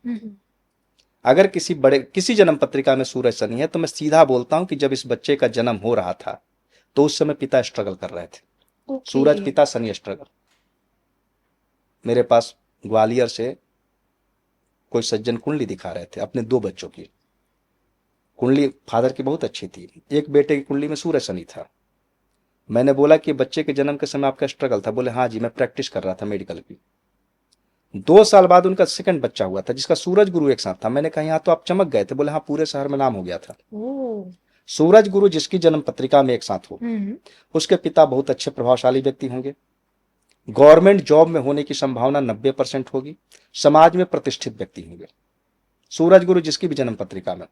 अगर किसी जन्म पत्रिका में सूरज शनि है, तो मैं सीधा बोलता हूं कि जब इस बच्चे का जन्म हो रहा था तो उस समय पिता स्ट्रगल कर रहे थे। सूरज पिता, शनि स्ट्रगल। मेरे पास ग्वालियर से कोई सज्जन कुंडली दिखा रहे थे अपने 2 बच्चों की। कुंडली फादर की बहुत अच्छी थी, एक बेटे की कुंडली में सूरज शनि था। मैंने बोला कि बच्चे के जन्म के समय आपका स्ट्रगल था? बोले हाँ जी, मैं प्रैक्टिस कर रहा था मेडिकल की। 2 साल बाद उनका सेकंड बच्चा हुआ था जिसका सूरज गुरु एक साथ था। मैंने कहा यहाँ तो आप चमक गए थे। बोले हाँ, पूरे शहर में नाम हो गया था। सूरज गुरु जिसकी जन्म पत्रिका में एक साथ हो, उसके पिता बहुत अच्छे प्रभावशाली व्यक्ति होंगे, गवर्नमेंट जॉब में होने की संभावना 90% होगी, समाज में प्रतिष्ठित व्यक्ति होंगे। सूरज गुरु जिसकी भी जन्म पत्रिका में,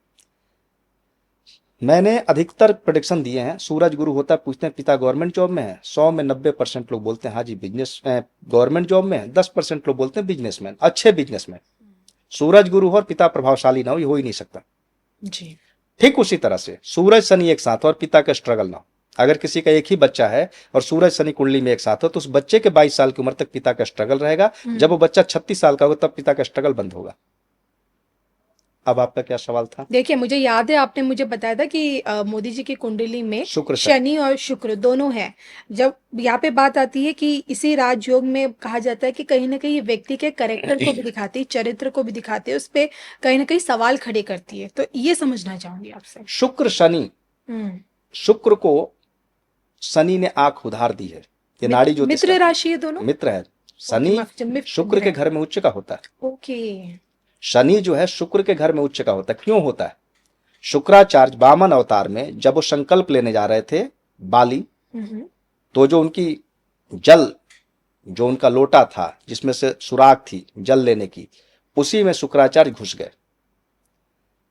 मैंने अधिकतर प्रोडिक्शन दिए हैं। सूरज गुरु होता है, पूछते हैं पिता गवर्नमेंट जॉब में है, 100 में 90% लोग बोलते हैं हाँ जी बिजनेस गवर्नमेंट जॉब में है, 10% लोग बोलते हैं बिजनेसमैन, अच्छे बिजनेसमैन। सूरज गुरु हो और पिता प्रभावशाली ना हो, ये हो ही नहीं सकता। जी। ठीक उसी तरह से सूरज शनि एक साथ हो और पिता का स्ट्रगल ना हो। अगर किसी का एक ही बच्चा है और सूरज शनि कुंडली में एक साथ हो तो उस बच्चे के 22 साल की उम्र तक पिता का स्ट्रगल रहेगा। जब वो बच्चा 36 साल का होगा तब पिता का स्ट्रगल बंद होगा। अब आपका क्या सवाल था? देखिए, मुझे याद है आपने मुझे बताया था कि मोदी जी की कुंडली में शुक्र शनि। शनि और शुक्र दोनों हैं। जब यहाँ पे बात आती है कि इसी राजयोग में कहा जाता है कि कहीं ना कहीं ये व्यक्ति के कैरेक्टर को भी दिखाती है, चरित्र को भी दिखाती है, उस पे कहीं ना कहीं सवाल खड़े करती है। तो ये समझना चाहूंगी आपसे। शुक्र शनि, हम्म। शुक्र को शनि ने आंख उधार दी है। ये नाड़ी ज्योतिष मित्र का राशि है दोनों। मित्र है। ओके, शनि माफ कीजिए, शुक्र के घर में उच्च का होता है। ओके। शनि जो है शुक्र के घर में उच्च का होता है। क्यों होता है? शुक्राचार्य वामन अवतार में जब वो संकल्प लेने जा रहे थे बाली, तो जो उनकी जल, जो उनका लोटा था जिसमें से सुराख थी जल लेने की, उसी में शुक्राचार्य घुस गए।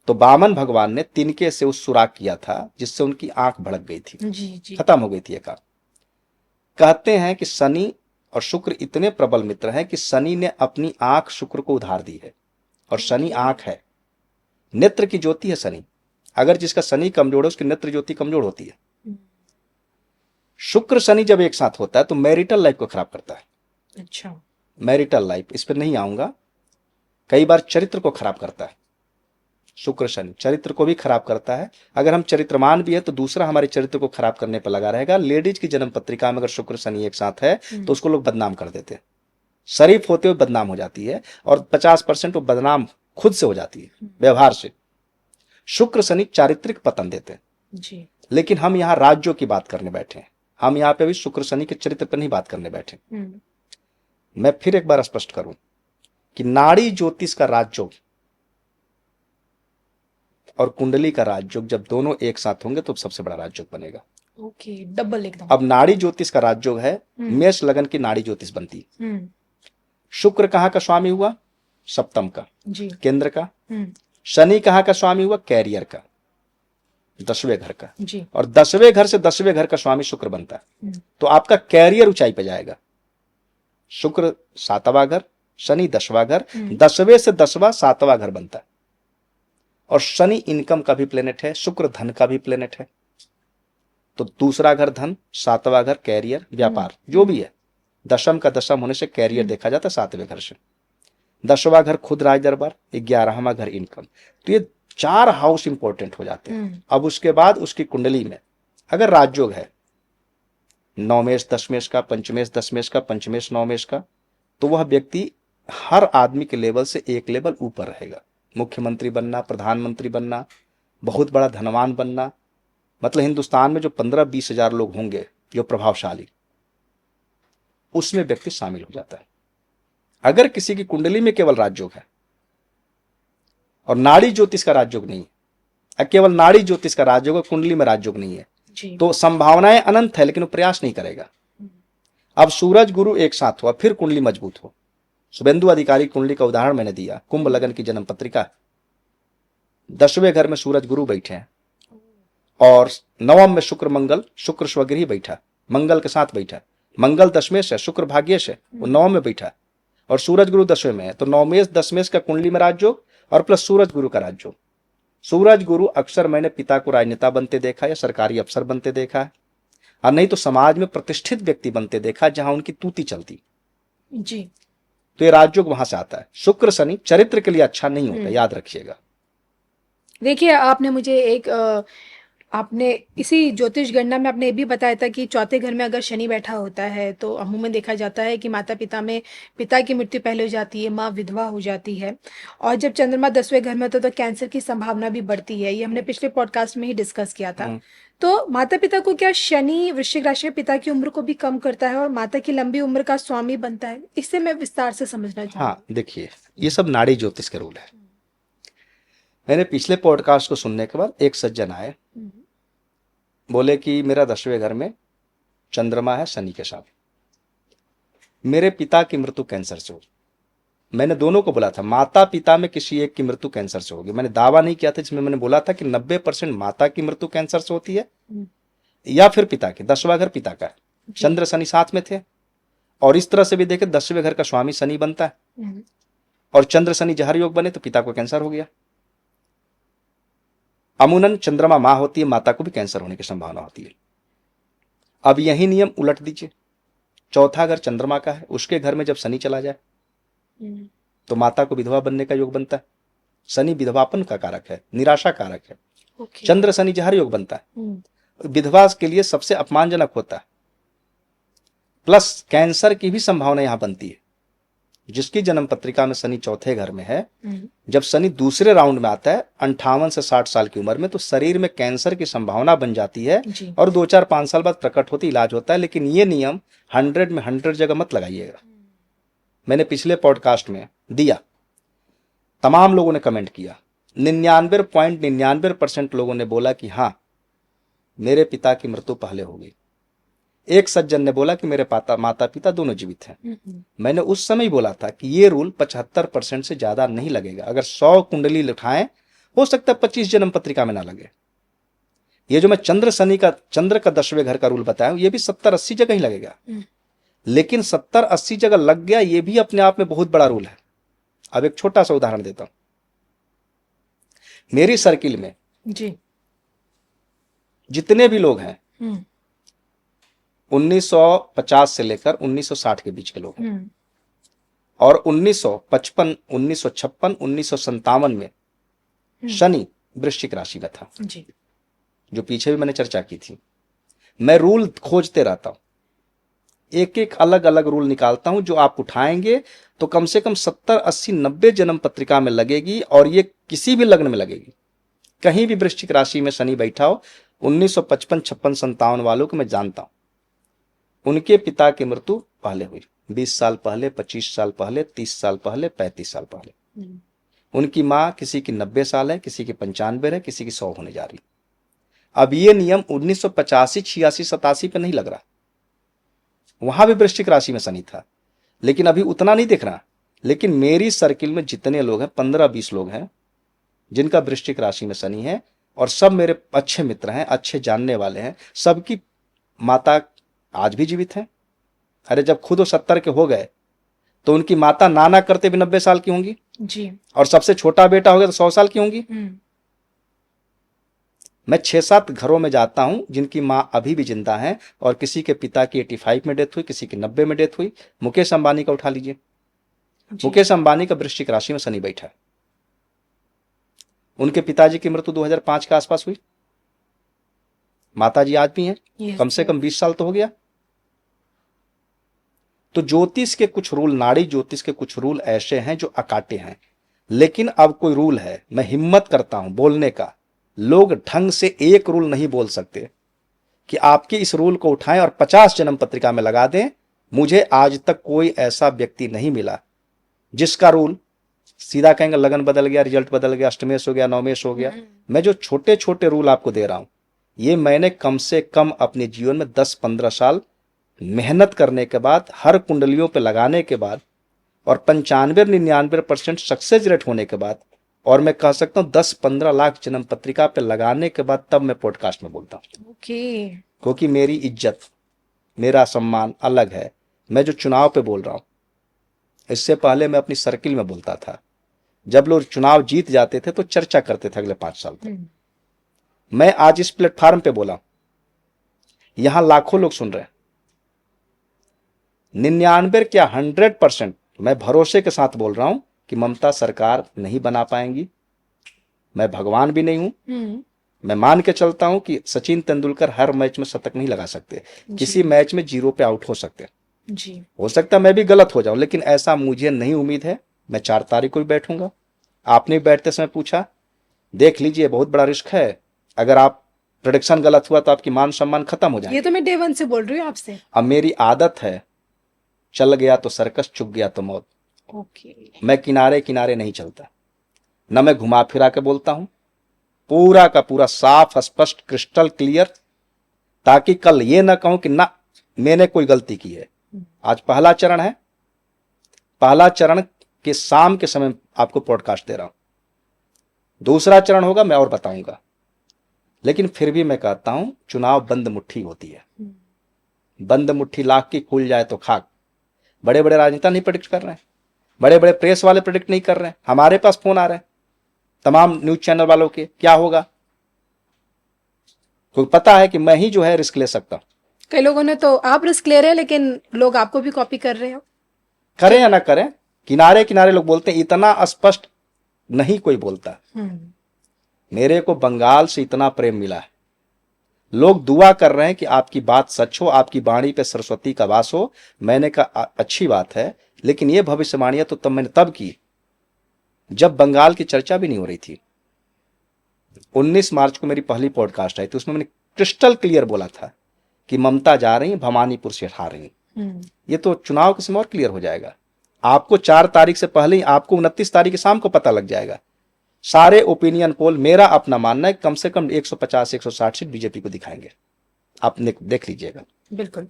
तो वामन भगवान ने तिनके से उस सुराख किया था जिससे उनकी आंख भड़क गई थी, जी। खत्म हो गई थी एक आंख। कहते हैं कि शनि और शुक्र इतने प्रबल मित्र हैं कि शनि ने अपनी आंख शुक्र को उधार दी है। और शनि आंख है, नेत्र की ज्योति है शनि। अगर जिसका शनि कमजोर है उसकी नेत्र ज्योति कमजोर होती है। शुक्र शनि जब एक साथ होता है तो मैरिटल लाइफ को खराब करता है। अच्छा। मैरिटल लाइफ, इस पर नहीं आऊंगा। कई बार चरित्र को खराब करता है। शुक्र शनि चरित्र को भी खराब करता है। अगर हम चरित्रमान भी है तो दूसरा हमारे चरित्र को खराब करने पर लगा रहेगा। लेडीज की जन्म पत्रिका में अगर शुक्र शनि एक साथ है तो उसको लोग बदनाम कर देते हैं। शरीफ होते हुए बदनाम हो जाती है और 50% वो बदनाम खुद से हो जाती है, व्यवहार से। शुक्र शनि चारित्रिक पतन देते हैं जी। लेकिन हम यहाँ राज्यों की बात करने बैठे हैं। हम यहाँ पे भी शुक्र शनि के चरित्र पर नहीं बात करने बैठे। मैं फिर एक बार स्पष्ट करूं कि नाड़ी ज्योतिष का राजयोग और कुंडली का राजयोग जब दोनों एक साथ होंगे तो सबसे बड़ा राजयोग बनेगा। ओके, डबल एकदम। अब नाड़ी ज्योतिष का राजयोग है, मेष लगन की नाड़ी ज्योतिष बनती। शुक्र कहाँ का स्वामी हुआ? सप्तम का, जी। केंद्र का। शनि कहाँ का स्वामी हुआ? कैरियर का, 10वें घर का। जी। और 10वें घर से 10वें घर का स्वामी शुक्र बनता है। तो आपका कैरियर ऊंचाई पे जाएगा। शुक्र 7वां घर, शनि 10वां घर, 10वें से 10वां 7वां घर बनता है। और शनि इनकम का भी प्लेनेट है, शुक्र धन का भी प्लेनेट है। तो दूसरा घर धन, 7वां घर कैरियर, व्यापार, जो भी है। दशम का दशम होने से कैरियर देखा जाता है 7वें घर से। 10वां घर खुद राज दरबार, 11वां घर इनकम। तो ये 4 हाउस इंपॉर्टेंट हो जाते हैं। अब उसके बाद उसकी कुंडली में अगर राजयोग है, नौमेश दशमेश का, पंचमेश दशमेश का, पंचमेश नौमेश का, तो वह व्यक्ति हर आदमी के लेवल से एक लेवल ऊपर रहेगा। मुख्यमंत्री बनना, प्रधानमंत्री बनना, बहुत बड़ा धनवान बनना, मतलब हिंदुस्तान में जो 15-20 हजार लोग होंगे जो प्रभावशाली, उसमें व्यक्ति शामिल हो जाता है। अगर किसी की कुंडली में केवल राजयोग है और नाड़ी ज्योतिष का राजयोग नहीं है, केवल नाड़ी ज्योतिष का राजयोग और कुंडली में राजयोग नहीं है, तो संभावनाएं अनंत है लेकिन वो प्रयास नहीं करेगा। अब सूरज गुरु एक साथ हुआ, फिर कुंडली मजबूत हो। शुभेंदु अधिकारी कुंडली का उदाहरण मैंने दिया, कुंभ लगन की जन्म पत्रिका। 10वें घर में सूरज गुरु बैठे हैं और नवम में शुक्र मंगल, शुक्र स्वगृही बैठा, मंगल के साथ बैठा। मंगल दशमेश है, शुक्र भाग्येश है, वो नवम में बैठा और सूरज गुरु 10वें में है। तो नवमेश दशमेश का कुंडली में राजयोग और प्लस सूरज गुरु का राजयोग। सूरज गुरु अक्सर मैंने पिता को राजनेता बनते देखा या सरकारी अफसर बनते देखा है, और नहीं तो समाज में प्रतिष्ठित व्यक्ति बनते देखा जहां उनकी तूती चलती। जी। तो ये राजयोग वहां से आता है। शुक्र शनि चरित्र के लिए अच्छा नहीं होता, याद रखिएगा। देखिए, आपने मुझे एक आपने इसी ज्योतिष गणना में आपने ये भी बताया था कि चौथे घर में अगर शनि बैठा होता है तो अमूमन देखा जाता है कि माता पिता में पिता की मृत्यु पहले हो जाती है, माँ विधवा हो जाती है। और जब चंद्रमा 10वें घर में होता है तो कैंसर की संभावना भी बढ़ती है। ये हमने पिछले पॉडकास्ट में ही डिस्कस किया था। तो माता पिता को क्या शनि वृश्चिक राशि में पिता की उम्र को भी कम करता है और माता की लंबी उम्र का स्वामी बनता है? इससे मैं विस्तार से समझना चाहूँगी। हाँ, देखिए, ये सब नाड़ी ज्योतिष के रूल है। मैंने पिछले पॉडकास्ट को सुनने के बाद एक सज्जन आए, बोले कि मेरा 10वें घर में चंद्रमा है शनि के साथ, मेरे पिता की मृत्यु कैंसर से हुई। मैंने दोनों को बोला था माता पिता में किसी एक की मृत्यु कैंसर से होगी। मैंने दावा नहीं किया था, जिसमें मैंने बोला था कि 90% माता की मृत्यु कैंसर से होती है या फिर पिता की। 10वां घर पिता का है, चंद्र शनि साथ में थे। और इस तरह से भी देखे 10वें घर का स्वामी शनि बनता है और चंद्र शनि जहर योग बने तो पिता को कैंसर हो गया। अमूनन चंद्रमा मां होती है, माता को भी कैंसर होने की संभावना होती है। अब यही नियम उलट दीजिए, चौथा घर चंद्रमा का है, उसके घर में जब शनि चला जाए तो माता को विधवा बनने का योग बनता है। शनि विधवापन का कारक है, निराशा कारक है। चंद्र शनि जहर योग बनता है, विधवा के लिए सबसे अपमानजनक होता है। प्लस कैंसर की भी संभावना यहां बनती है। जिसकी जन्म पत्रिका में शनि चौथे घर में है, जब शनि दूसरे राउंड में आता है 58 से 60 साल की उम्र में, तो शरीर में कैंसर की संभावना बन जाती है और 2-4-5 साल बाद प्रकट होती, इलाज होता है। लेकिन ये नियम 100 में 100 जगह मत लगाइएगा। मैंने पिछले पॉडकास्ट में दिया, तमाम लोगों ने कमेंट किया, 99.99% लोगों ने बोला कि हाँ मेरे पिता की मृत्यु पहले हो गई। एक सज्जन ने बोला कि मेरे माता पिता दोनों जीवित हैं। मैंने उस समय ही बोला था कि ये रूल 75% से ज्यादा नहीं लगेगा। अगर 100 कुंडली उठाएं, हो सकता है 25 जन्म पत्रिका में ना लगे। ये जो मैं चंद्र का 10वें घर का रूल बताया, ये भी 70-80 जगह ही लगेगा। लेकिन 70-80 जगह लग गया, ये भी अपने आप में बहुत बड़ा रूल है। अब एक छोटा सा उदाहरण देता हूं। मेरी सर्किल में जितने भी लोग हैं 1950 से लेकर 1960 के बीच के लोग हैं, और 1955, 1956, 1957 में शनि वृश्चिक राशि में था, जो पीछे भी मैंने चर्चा की थी। मैं रूल खोजते रहता हूं, एक एक अलग अलग रूल निकालता हूं, जो आप उठाएंगे तो कम से कम 70, 80, 90 जन्म पत्रिका में लगेगी, और ये किसी भी लग्न में लगेगी। कहीं भी वृश्चिक राशि में शनि बैठा हो, 1955, 56, 57 वालों को मैं जानता हूं, उनके पिता की मृत्यु पहले हुई, 20 साल पहले, 25 साल पहले, 30 साल पहले, 35 साल पहले। उनकी मां किसी की 90 साल है, किसी की 95 है, किसी की 100 होने जा रही। अब ये नियम 1985, 86, 87 पे नहीं लग रहा, वहां भी वृश्चिक राशि में शनि था, लेकिन अभी उतना नहीं दिख रहा। लेकिन मेरी सर्किल में जितने लोग हैं, 15-20 लोग हैं जिनका वृश्चिक राशि में शनि है, और सब मेरे अच्छे मित्र हैं, अच्छे जानने वाले हैं। सबकी माता आज भी जीवित हैं। अरे जब खुद वो 70 के हो गए तो उनकी माता नाना करते भी 90 साल की होंगी जी, और सबसे छोटा बेटा हो गया तो 100 साल की होंगी। मैं 6-7 घरों में जाता हूं जिनकी मां अभी भी जिंदा हैं, और किसी के पिता की 85 में डेथ हुई, किसी की 90 में डेथ हुई। मुकेश अंबानी का उठा लीजिए, मुकेश अंबानी का वृश्चिक राशि में शनि बैठा है। उनके पिताजी की मृत्यु 2005 के आसपास हुई, माताजी आज भी हैं, कम से कम 20 साल तो हो गया। तो ज्योतिष के कुछ रूल, नाड़ी ज्योतिष के कुछ रूल ऐसे हैं जो अकाटे हैं। लेकिन अब कोई रूल है, मैं हिम्मत करता हूं बोलने का, लोग ढंग से एक रूल नहीं बोल सकते कि आपके इस रूल को उठाएं और 50 जन्म पत्रिका में लगा दें। मुझे आज तक कोई ऐसा व्यक्ति नहीं मिला जिसका रूल सीधा कहेंगे लगन बदल गया, रिजल्ट बदल गया, अष्टमेश हो गया, नवमेश हो गया। मैं जो छोटे छोटे रूल आपको दे रहा हूं, ये मैंने कम से कम अपने जीवन में 10-15 साल मेहनत करने के बाद, हर कुंडलियों पे लगाने के बाद, और 95-99% सक्सेस रेट होने के बाद, और मैं कह सकता हूं 10-15 लाख जन्म पत्रिका पे लगाने के बाद, तब मैं पॉडकास्ट में बोलता हूं। क्योंकि मेरी इज्जत, मेरा सम्मान अलग है। मैं जो चुनाव पे बोल रहा हूं, इससे पहले मैं अपनी सर्किल में बोलता था। जब लोग चुनाव जीत जाते थे तो चर्चा करते थे अगले 5 साल तक। मैं आज इस प्लेटफॉर्म पे बोला, यहां लाखों लोग सुन रहे हैं। 99 क्या 100% मैं भरोसे के साथ बोल रहा हूं कि ममता सरकार नहीं बना पाएंगी। मैं भगवान भी नहीं हूं। मैं मान के चलता हूं कि सचिन तेंदुलकर हर मैच में शतक नहीं लगा सकते, किसी मैच में 0 पे आउट हो सकते जी। हो सकता है मैं भी गलत हो जाऊं, लेकिन ऐसा मुझे नहीं उम्मीद है। मैं 4 तारीख को भी बैठूंगा। आपने बैठते समय पूछा, देख लीजिए बहुत बड़ा रिस्क है, अगर आप प्रेडिक्शन गलत हुआ तो आपकी मान सम्मान खत्म हो जाएगा। ये तो मैं डे 1 से बोल रही हूँ आपसे। अब मेरी आदत है, चल गया तो सर्कस, चुक गया तो मौत। मैं किनारे किनारे नहीं चलता, न मैं घुमा फिरा के बोलता हूं, पूरा का पूरा साफ, स्पष्ट, क्रिस्टल क्लियर, ताकि कल ये ना कहूं कि ना मैंने कोई गलती की है। आज पहला चरण है, पहला चरण कि शाम के समय आपको पॉडकास्ट दे रहा हूं। दूसरा चरण होगा, मैं और बताऊंगा। लेकिन फिर भी मैं कहता हूं, चुनाव बंद मुट्ठी होती है। बंद मुट्ठी लाख की खुल जाए तो खाक। बड़े बड़े राजनेता नहीं प्रेडिक्ट कर रहे हैं, बड़े बड़े प्रेस वाले प्रेडिक्ट नहीं कर रहे हैं। हमारे पास फोन आ रहे हैं तमाम न्यूज चैनल वालों के, क्या होगा, क्योंकि पता है कि मैं ही जो है रिस्क ले सकता हूं। कई लोगों ने तो आप रिस्क ले रहे हैं, लेकिन लोग आपको भी कॉपी कर रहे हो। करें या ना करें, किनारे किनारे लोग बोलते हैं, इतना स्पष्ट नहीं कोई बोलता। मेरे को बंगाल से इतना प्रेम मिला है, लोग दुआ कर रहे हैं कि आपकी बात सच हो, आपकी वाणी पे सरस्वती का वास हो। मैंने कहा अच्छी बात है, लेकिन ये भविष्यवाणियां तो तब मैंने तब की जब बंगाल की चर्चा भी नहीं हो रही थी। 19 मार्च को मेरी पहली पॉडकास्ट आई थी, उसमें मैंने क्रिस्टल क्लियर बोला था कि ममता जा रही है, भवानीपुर से हार रही। ये तो चुनाव के समय और क्लियर हो जाएगा। आपको 4 तारीख से पहले ही, आपको 29 तारीख की शाम को पता लग जाएगा। सारे ओपिनियन पोल, मेरा अपना मानना है, कम से कम 150-160 सीट बीजेपी को दिखाएंगे। आप देख लीजिएगा। बिल्कुल।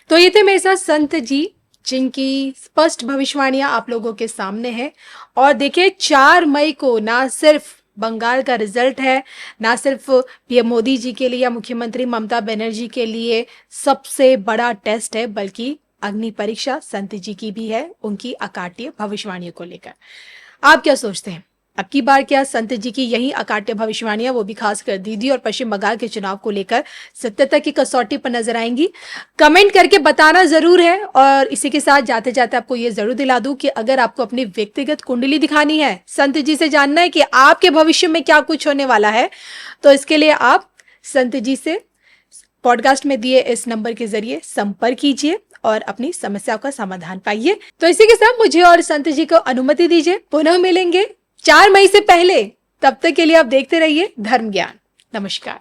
तो ये थे मेरे साथ संत जी, जिनकी स्पष्ट भविष्यवाणियां आप लोगों के सामने है। और देखिए 4 मई को ना सिर्फ बंगाल का रिजल्ट है, ना सिर्फ पीएम मोदी जी के लिए या मुख्यमंत्री ममता बनर्जी के लिए सबसे बड़ा टेस्ट है, बल्कि अग्नि परीक्षा संत जी की भी है, उनकी अकाट्य भविष्यवाणियों को लेकर। आप क्या सोचते हैं, अब की बार क्या संत जी की यही अकाट्य भविष्यवाणियां, वो भी खास कर दीदी और पश्चिम बंगाल के चुनाव को लेकर, सत्यता की कसौटी पर नजर आएंगी? कमेंट करके बताना जरूर है। और इसी के साथ जाते जाते आपको ये जरूर दिला दूं कि अगर आपको अपनी व्यक्तिगत कुंडली दिखानी है, संत जी से जानना है कि आपके भविष्य में क्या कुछ होने वाला है, तो इसके लिए आप संत जी से पॉडकास्ट में दिए इस नंबर के जरिए संपर्क कीजिए और अपनी समस्याओं का समाधान पाइए। तो इसी के साथ मुझे और संत जी को अनुमति दीजिए, पुनः मिलेंगे 4 मई से पहले। तब तक के लिए आप देखते रहिए धर्म ज्ञान। नमस्कार।